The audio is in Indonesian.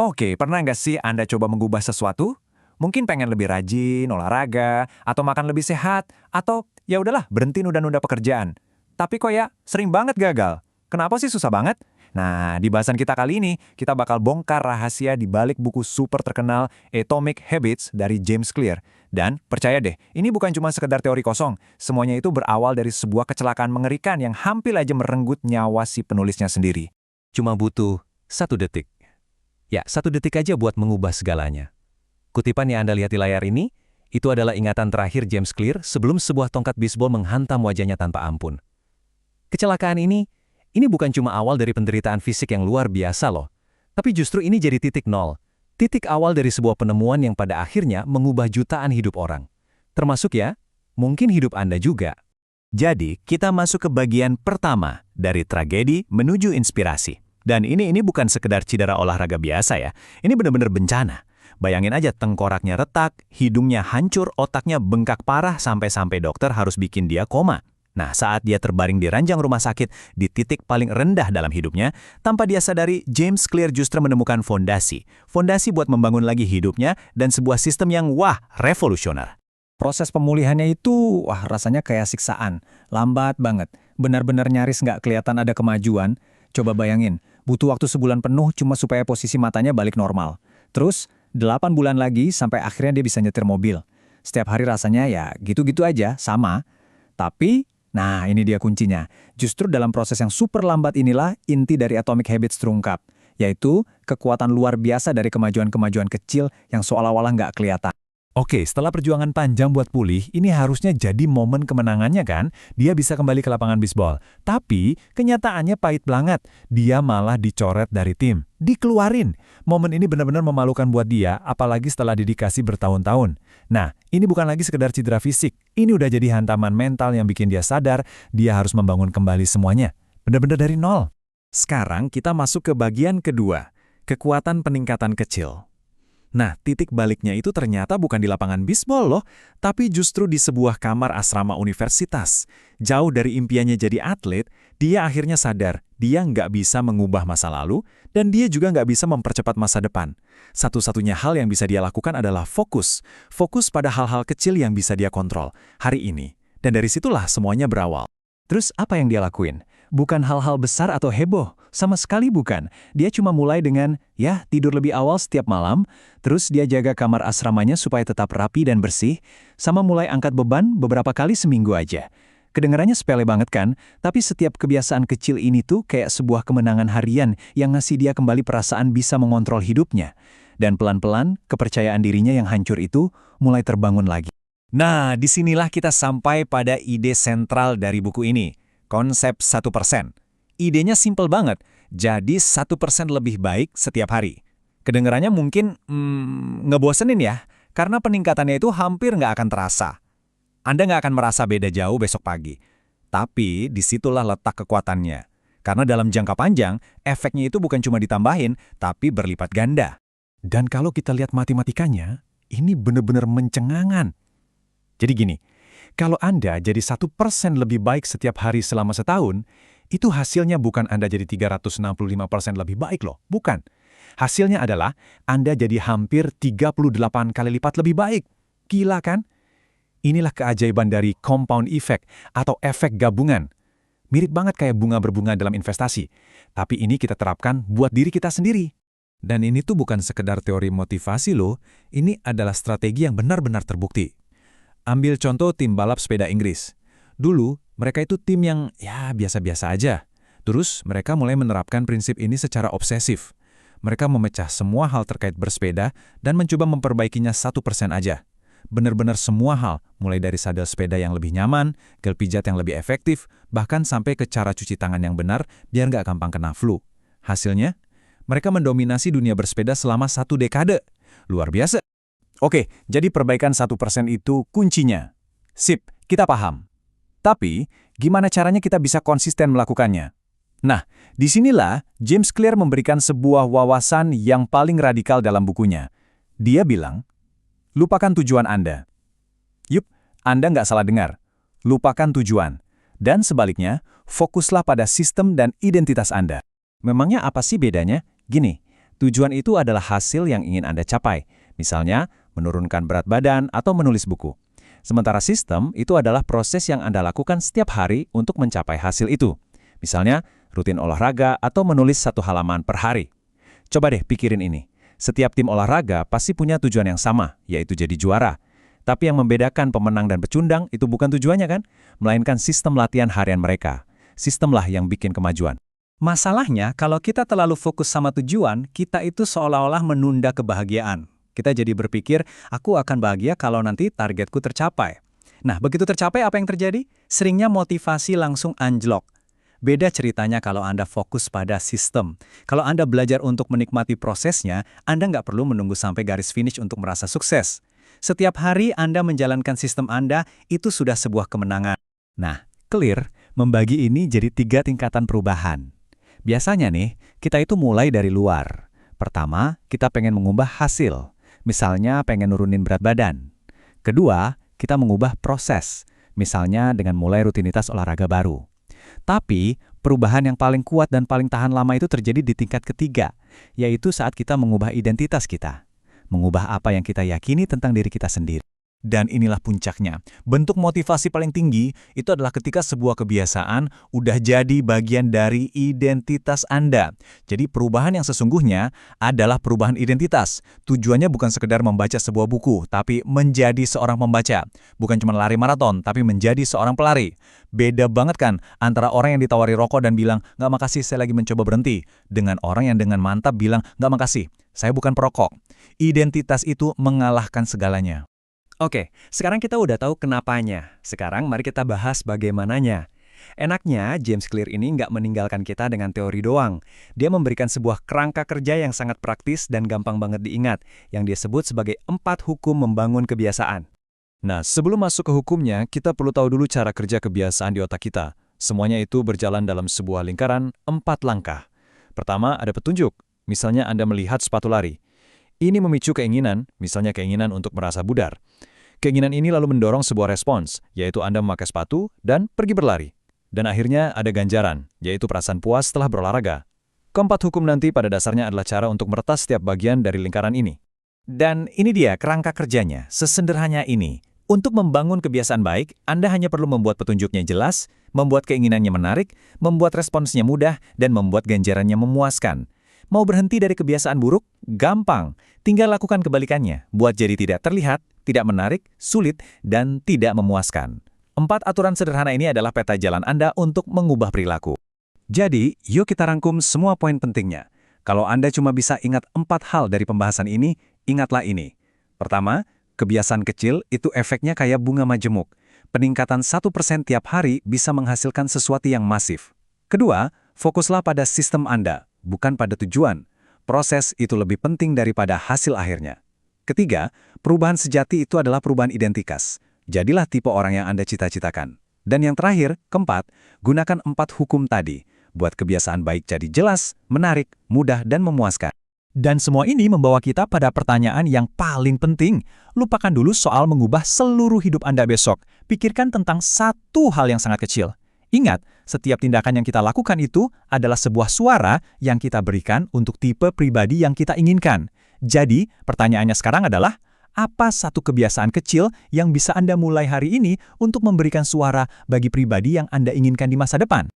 Oke, pernah nggak sih Anda coba mengubah sesuatu? Mungkin pengen lebih rajin, olahraga, atau makan lebih sehat, atau ya udahlah berhenti nunda-nunda pekerjaan. Tapi kok ya sering banget gagal. Kenapa sih susah banget? Nah, di bahasan kita kali ini, kita bakal bongkar rahasia di balik buku super terkenal Atomic Habits dari James Clear. Dan percaya deh, ini bukan cuma sekedar teori kosong. Semuanya itu berawal dari sebuah kecelakaan mengerikan yang hampir aja merenggut nyawa si penulisnya sendiri. Cuma butuh 1 detik. Ya, 1 detik aja buat mengubah segalanya. Kutipan yang Anda lihat di layar ini, itu adalah ingatan terakhir James Clear sebelum sebuah tongkat bisbol menghantam wajahnya tanpa ampun. Kecelakaan ini bukan cuma awal dari penderitaan fisik yang luar biasa loh. Tapi justru ini jadi titik nol. Titik awal dari sebuah penemuan yang pada akhirnya mengubah jutaan hidup orang. Termasuk ya, mungkin hidup Anda juga. Jadi, kita masuk ke bagian pertama, dari tragedi menuju inspirasi. Dan ini bukan sekedar cedera olahraga biasa ya, ini benar-benar bencana. Bayangin aja tengkoraknya retak, hidungnya hancur, otaknya bengkak parah sampai-sampai dokter harus bikin dia koma. Nah, saat dia terbaring di ranjang rumah sakit, di titik paling rendah dalam hidupnya, tanpa dia sadari, James Clear justru menemukan fondasi. Fondasi buat membangun lagi hidupnya dan sebuah sistem yang revolusioner. Proses pemulihannya itu, rasanya kayak siksaan. Lambat banget. Benar-benar nyaris nggak kelihatan ada kemajuan. Coba bayangin, butuh waktu sebulan penuh cuma supaya posisi matanya balik normal. Terus, 8 bulan lagi sampai akhirnya dia bisa nyetir mobil. Setiap hari rasanya ya gitu-gitu aja, sama. Tapi, nah ini dia kuncinya. Justru dalam proses yang super lambat inilah inti dari Atomic Habits terungkap. Yaitu kekuatan luar biasa dari kemajuan-kemajuan kecil yang seolah-olah nggak kelihatan. Oke, setelah perjuangan panjang buat pulih, ini harusnya jadi momen kemenangannya kan? Dia bisa kembali ke lapangan bisbol. Tapi, kenyataannya pahit banget. Dia malah dicoret dari tim. Dikeluarin. Momen ini benar-benar memalukan buat dia, apalagi setelah dedikasi bertahun-tahun. Nah, ini bukan lagi sekedar cedera fisik. Ini udah jadi hantaman mental yang bikin dia sadar, dia harus membangun kembali semuanya. Benar-benar dari nol. Sekarang kita masuk ke bagian kedua. Kekuatan peningkatan kecil. Nah, titik baliknya itu ternyata bukan di lapangan bisbol loh, tapi justru di sebuah kamar asrama universitas. Jauh dari impiannya jadi atlet, dia akhirnya sadar dia nggak bisa mengubah masa lalu, dan dia juga nggak bisa mempercepat masa depan. Satu-satunya hal yang bisa dia lakukan adalah fokus. Fokus pada hal-hal kecil yang bisa dia kontrol hari ini. Dan dari situlah semuanya berawal. Terus apa yang dia lakuin? Bukan hal-hal besar atau heboh, sama sekali bukan. Dia cuma mulai dengan, tidur lebih awal setiap malam, terus dia jaga kamar asramanya supaya tetap rapi dan bersih, sama mulai angkat beban beberapa kali seminggu aja. Kedengarannya sepele banget kan, tapi setiap kebiasaan kecil ini tuh kayak sebuah kemenangan harian yang ngasih dia kembali perasaan bisa mengontrol hidupnya. Dan pelan-pelan, kepercayaan dirinya yang hancur itu mulai terbangun lagi. Nah, disinilah kita sampai pada ide sentral dari buku ini. Konsep 1%. Idenya simpel banget, jadi 1% lebih baik setiap hari. Kedengarannya mungkin ngebosenin ya, karena peningkatannya itu hampir nggak akan terasa. Anda nggak akan merasa beda jauh besok pagi. Tapi disitulah letak kekuatannya. Karena dalam jangka panjang, efeknya itu bukan cuma ditambahin, tapi berlipat ganda. Dan kalau kita lihat matematikanya, ini benar-benar mencengangkan. Jadi gini, kalau Anda jadi 1% lebih baik setiap hari selama setahun, itu hasilnya bukan Anda jadi 365% lebih baik loh, bukan. Hasilnya adalah Anda jadi hampir 38 kali lipat lebih baik. Gila kan? Inilah keajaiban dari compound effect atau efek gabungan. Mirip banget kayak bunga berbunga dalam investasi. Tapi ini kita terapkan buat diri kita sendiri. Dan ini tuh bukan sekedar teori motivasi loh, ini adalah strategi yang benar-benar terbukti. Ambil contoh tim balap sepeda Inggris. Dulu, mereka itu tim yang biasa-biasa aja. Terus, mereka mulai menerapkan prinsip ini secara obsesif. Mereka memecah semua hal terkait bersepeda dan mencoba memperbaikinya 1% aja. Benar-benar semua hal, mulai dari sadel sepeda yang lebih nyaman, gel pijat yang lebih efektif, bahkan sampai ke cara cuci tangan yang benar biar nggak gampang kena flu. Hasilnya, mereka mendominasi dunia bersepeda selama 1 dekade. Luar biasa. Oke, jadi perbaikan 1% itu kuncinya. Sip, kita paham. Tapi, gimana caranya kita bisa konsisten melakukannya? Nah, disinilah James Clear memberikan sebuah wawasan yang paling radikal dalam bukunya. Dia bilang, lupakan tujuan Anda. Yup, Anda nggak salah dengar. Lupakan tujuan. Dan sebaliknya, fokuslah pada sistem dan identitas Anda. Memangnya apa sih bedanya? Gini, Tujuan itu adalah hasil yang ingin Anda capai, misalnya menurunkan berat badan atau menulis buku. Sementara sistem itu adalah proses yang Anda lakukan setiap hari untuk mencapai hasil itu. Misalnya, rutin olahraga atau menulis 1 halaman per hari. Coba deh pikirin ini. Setiap tim olahraga pasti punya tujuan yang sama, yaitu jadi juara. Tapi yang membedakan pemenang dan pecundang itu bukan tujuannya kan? Melainkan sistem latihan harian mereka. Sistemlah yang bikin kemajuan. Masalahnya, kalau kita terlalu fokus sama tujuan, kita itu seolah-olah menunda kebahagiaan. Kita jadi berpikir, aku akan bahagia kalau nanti targetku tercapai. Nah, begitu tercapai apa yang terjadi? Seringnya motivasi langsung anjlok. Beda ceritanya kalau Anda fokus pada sistem. Kalau Anda belajar untuk menikmati prosesnya, Anda nggak perlu menunggu sampai garis finish untuk merasa sukses. Setiap hari Anda menjalankan sistem Anda, itu sudah sebuah kemenangan. Nah, clear, membagi ini jadi 3 tingkatan perubahan. Biasanya nih, kita itu mulai dari luar. Pertama, kita pengen mengubah hasil. Misalnya pengen nurunin berat badan. Kedua, kita mengubah proses. Misalnya dengan mulai rutinitas olahraga baru. Tapi, perubahan yang paling kuat dan paling tahan lama itu terjadi di tingkat ketiga, yaitu saat kita mengubah identitas kita. Mengubah apa yang kita yakini tentang diri kita sendiri. Dan inilah puncaknya. Bentuk motivasi paling tinggi itu adalah ketika sebuah kebiasaan udah jadi bagian dari identitas Anda. Jadi perubahan yang sesungguhnya adalah perubahan identitas. Tujuannya bukan sekedar membaca sebuah buku, tapi menjadi seorang pembaca. Bukan cuma lari maraton, tapi menjadi seorang pelari. Beda banget kan antara orang yang ditawari rokok dan bilang, "Nggak makasih, saya lagi mencoba berhenti." Dengan orang yang dengan mantap bilang, "Nggak makasih, saya bukan perokok." Identitas itu mengalahkan segalanya. Oke, sekarang kita udah tahu kenapanya. Sekarang mari kita bahas bagaimananya. Enaknya, James Clear ini nggak meninggalkan kita dengan teori doang. Dia memberikan sebuah kerangka kerja yang sangat praktis dan gampang banget diingat, yang dia sebut sebagai 4 hukum membangun kebiasaan. Nah, sebelum masuk ke hukumnya, kita perlu tahu dulu cara kerja kebiasaan di otak kita. Semuanya itu berjalan dalam sebuah lingkaran 4 langkah. Pertama, ada petunjuk. Misalnya Anda melihat sepatu lari. Ini memicu keinginan, misalnya keinginan untuk merasa budar. Keinginan ini lalu mendorong sebuah respons, yaitu Anda memakai sepatu dan pergi berlari. Dan akhirnya ada ganjaran, yaitu perasaan puas setelah berolahraga. Keempat hukum nanti pada dasarnya adalah cara untuk meretas setiap bagian dari lingkaran ini. Dan ini dia kerangka kerjanya, sesederhana ini. Untuk membangun kebiasaan baik, Anda hanya perlu membuat petunjuknya jelas, membuat keinginannya menarik, membuat responsnya mudah, dan membuat ganjarannya memuaskan. Mau berhenti dari kebiasaan buruk? Gampang. Tinggal lakukan kebalikannya, buat jadi tidak terlihat, tidak menarik, sulit, dan tidak memuaskan. 4 aturan sederhana ini adalah peta jalan Anda untuk mengubah perilaku. Jadi, yuk kita rangkum semua poin pentingnya. Kalau Anda cuma bisa ingat 4 hal dari pembahasan ini, ingatlah ini. Pertama, kebiasaan kecil itu efeknya kayak bunga majemuk. Peningkatan 1% tiap hari bisa menghasilkan sesuatu yang masif. Kedua, fokuslah pada sistem Anda, bukan pada tujuan. Proses itu lebih penting daripada hasil akhirnya. Ketiga, perubahan sejati itu adalah perubahan identitas. Jadilah tipe orang yang Anda cita-citakan. Dan yang terakhir, keempat, gunakan 4 hukum tadi. Buat kebiasaan baik jadi jelas, menarik, mudah, dan memuaskan. Dan semua ini membawa kita pada pertanyaan yang paling penting. Lupakan dulu soal mengubah seluruh hidup Anda besok. Pikirkan tentang satu hal yang sangat kecil. Ingat, setiap tindakan yang kita lakukan itu adalah sebuah suara yang kita berikan untuk tipe pribadi yang kita inginkan. Jadi, pertanyaannya sekarang adalah, apa satu kebiasaan kecil yang bisa Anda mulai hari ini untuk memberikan suara bagi pribadi yang Anda inginkan di masa depan?